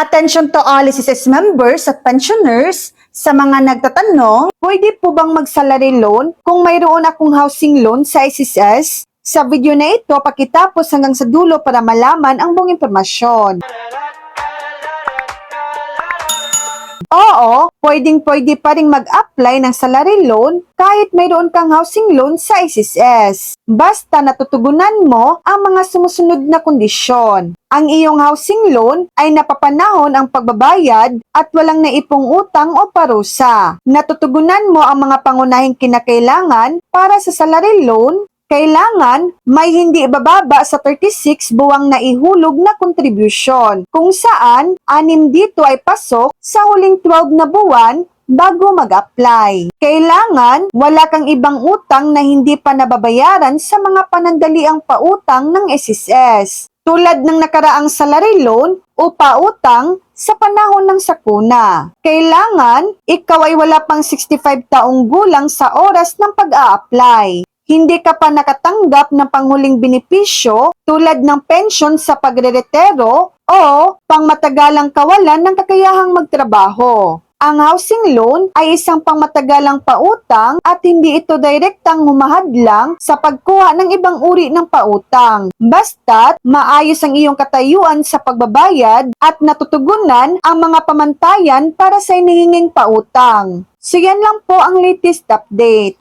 Attention to all SSS members at pensioners. Sa mga nagtatanong, pwede po bang mag-salary loan kung mayroon akong housing loan sa SSS? Sa video na ito, pakitapos hanggang sa dulo para malaman ang buong impormasyon. Oo, pwedeng-pwede pa rin mag-apply ng salary loan kahit mayroon kang housing loan sa SSS. Basta natutugunan mo ang mga sumusunod na kondisyon. Ang iyong housing loan ay napapanahon ang pagbabayad at walang naipong utang o parusa. Natutugunan mo ang mga pangunahing kinakailangan para sa salary loan. Kailangan may hindi ibababa sa 36 buwang naihulog na kontribusyon, kung saan 6 dito ay pasok sa huling 12 na buwan bago mag-apply. Kailangan wala kang ibang utang na hindi pa nababayaran sa mga panandaliang pautang ng SSS, tulad ng nakaraang salary loan o pautang sa panahon ng sakuna. Kailangan ikaw ay wala pang 65 taong gulang sa oras ng pag-a-apply. Hindi ka pa nakatanggap ng panghuling benepisyo tulad ng pensyon sa pagreretiro o pangmatagalang kawalan ng kakayahang magtrabaho. Ang housing loan ay isang pangmatagalang pautang at hindi ito direktang humahadlang sa pagkuha ng ibang uri ng pautang. Basta't maayos ang iyong katayuan sa pagbabayad at natutugunan ang mga pamantayan para sa hinihinging pautang. So yan lang po ang latest update.